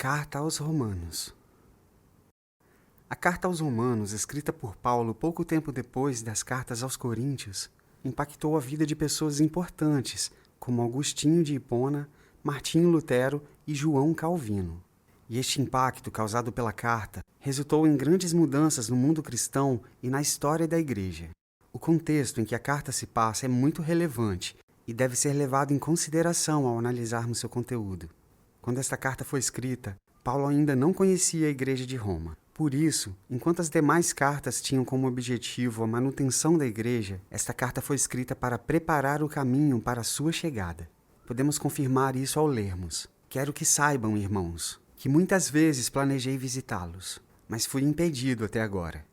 Carta aos Romanos. A Carta aos Romanos, escrita por Paulo pouco tempo depois das Cartas aos Coríntios, impactou a vida de pessoas importantes, como Agostinho de Hipona, Martinho Lutero e João Calvino. E este impacto causado pela carta resultou em grandes mudanças no mundo cristão e na história da Igreja. O contexto em que a carta se passa é muito relevante e deve ser levado em consideração ao analisarmos seu conteúdo. Quando esta carta foi escrita, Paulo ainda não conhecia a Igreja de Roma. Por isso, enquanto as demais cartas tinham como objetivo a manutenção da Igreja, esta carta foi escrita para preparar o caminho para a sua chegada. Podemos confirmar isso ao lermos. Quero que saibam, irmãos, que muitas vezes planejei visitá-los, mas fui impedido até agora.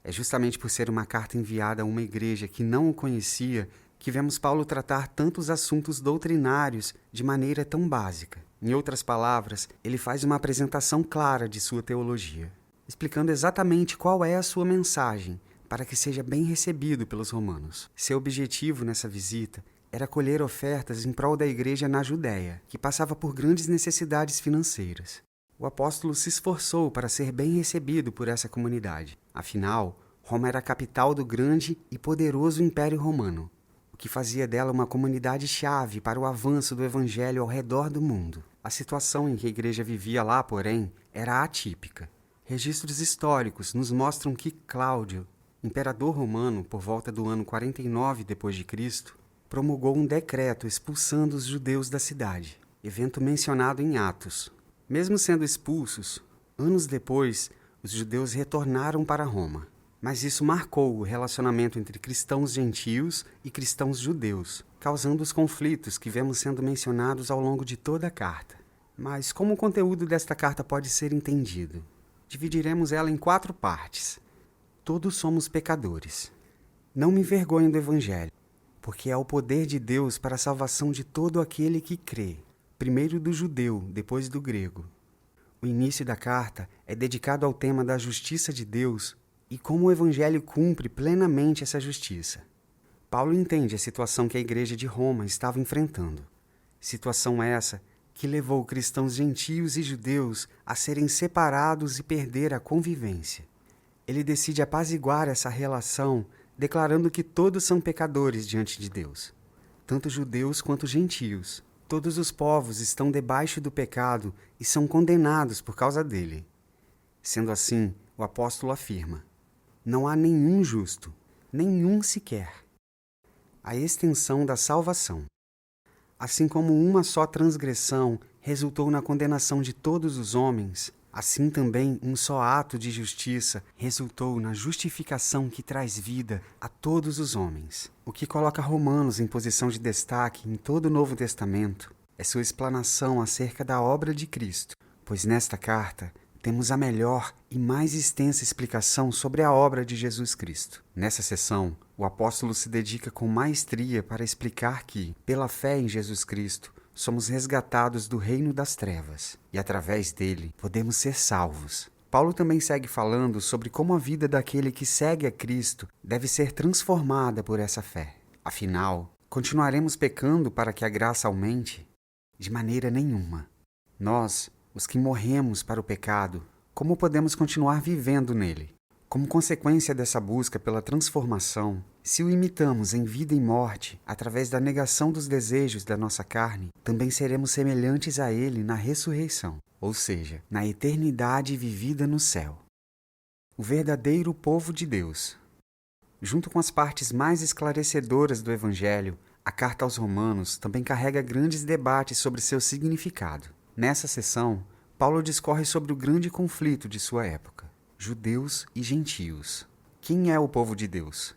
É justamente por ser uma carta enviada a uma igreja que não o conhecia que vemos Paulo tratar tantos assuntos doutrinários de maneira tão básica. Em outras palavras, ele faz uma apresentação clara de sua teologia, explicando exatamente qual é a sua mensagem, para que seja bem recebido pelos romanos. Seu objetivo nessa visita era colher ofertas em prol da igreja na Judéia, que passava por grandes necessidades financeiras. O apóstolo se esforçou para ser bem recebido por essa comunidade. Afinal, Roma era a capital do grande e poderoso Império Romano, o que fazia dela uma comunidade-chave para o avanço do evangelho ao redor do mundo. A situação em que a igreja vivia lá, porém, era atípica. Registros históricos nos mostram que Cláudio, imperador romano por volta do ano 49 d.C., promulgou um decreto expulsando os judeus da cidade, evento mencionado em Atos. Mesmo sendo expulsos, anos depois, os judeus retornaram para Roma. Mas isso marcou o relacionamento entre cristãos gentios e cristãos judeus, causando os conflitos que vemos sendo mencionados ao longo de toda a carta. Mas como o conteúdo desta carta pode ser entendido? Dividiremos ela em 4 partes. Todos somos pecadores. Não me envergonho do Evangelho, porque é o poder de Deus para a salvação de todo aquele que crê, primeiro do judeu, depois do grego. O início da carta é dedicado ao tema da justiça de Deus e como o Evangelho cumpre plenamente essa justiça. Paulo entende a situação que a igreja de Roma estava enfrentando. Situação essa que levou cristãos gentios e judeus a serem separados e perder a convivência. Ele decide apaziguar essa relação, declarando que todos são pecadores diante de Deus, tanto judeus quanto gentios. Todos os povos estão debaixo do pecado e são condenados por causa dele. Sendo assim, o apóstolo afirma: não há nenhum justo, nenhum sequer. A extensão da salvação. Assim como uma só transgressão resultou na condenação de todos os homens, assim também um só ato de justiça resultou na justificação que traz vida a todos os homens. O que coloca Romanos em posição de destaque em todo o Novo Testamento é sua explanação acerca da obra de Cristo, pois nesta carta temos a melhor e mais extensa explicação sobre a obra de Jesus Cristo. Nessa seção, o apóstolo se dedica com maestria para explicar que, pela fé em Jesus Cristo, somos resgatados do reino das trevas e, através dele, podemos ser salvos. Paulo também segue falando sobre como a vida daquele que segue a Cristo deve ser transformada por essa fé. Afinal, continuaremos pecando para que a graça aumente? De maneira nenhuma. Nós, os que morremos para o pecado, como podemos continuar vivendo nele? Como consequência dessa busca pela transformação, se o imitamos em vida e morte, através da negação dos desejos da nossa carne, também seremos semelhantes a ele na ressurreição, ou seja, na eternidade vivida no céu. O verdadeiro povo de Deus. Junto com as partes mais esclarecedoras do Evangelho, a Carta aos Romanos também carrega grandes debates sobre seu significado. Nessa seção, Paulo discorre sobre o grande conflito de sua época, judeus e gentios. Quem é o povo de Deus?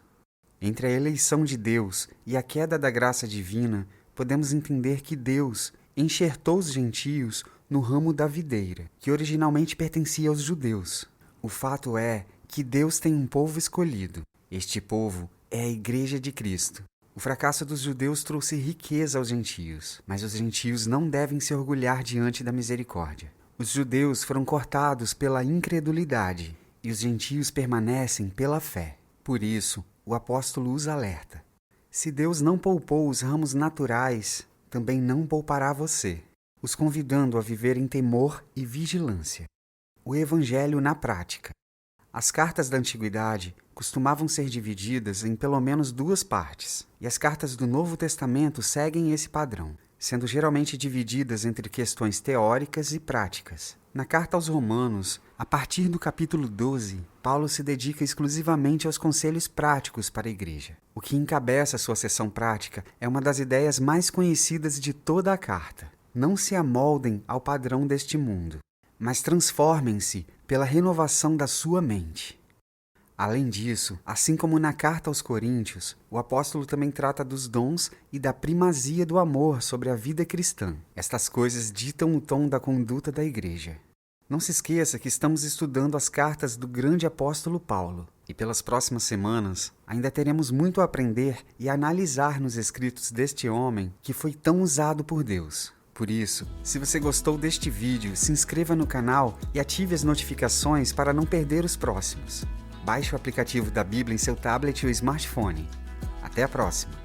Entre a eleição de Deus e a queda da graça divina, podemos entender que Deus enxertou os gentios no ramo da videira, que originalmente pertencia aos judeus. O fato é que Deus tem um povo escolhido. Este povo é a Igreja de Cristo. O fracasso dos judeus trouxe riqueza aos gentios, mas os gentios não devem se orgulhar diante da misericórdia. Os judeus foram cortados pela incredulidade e os gentios permanecem pela fé. Por isso, o apóstolo os alerta: se Deus não poupou os ramos naturais, também não poupará você. os convidando a viver em temor e vigilância. O Evangelho na prática. As cartas da Antiguidade costumavam ser divididas em pelo menos 2 partes, e as cartas do Novo Testamento seguem esse padrão, sendo geralmente divididas entre questões teóricas e práticas. Na carta aos Romanos, a partir do capítulo 12, Paulo se dedica exclusivamente aos conselhos práticos para a igreja. O que encabeça sua seção prática é uma das ideias mais conhecidas de toda a carta. Não se amoldem ao padrão deste mundo, mas transformem-se pela renovação da sua mente. Além disso, assim como na carta aos Coríntios, o apóstolo também trata dos dons e da primazia do amor sobre a vida cristã. Estas coisas ditam o tom da conduta da igreja. Não se esqueça que estamos estudando as cartas do grande apóstolo Paulo, e pelas próximas semanas ainda teremos muito a aprender e a analisar nos escritos deste homem que foi tão usado por Deus. Por isso, se você gostou deste vídeo, se inscreva no canal e ative as notificações para não perder os próximos. Baixe o aplicativo da Bíblia em seu tablet ou smartphone. Até a próxima!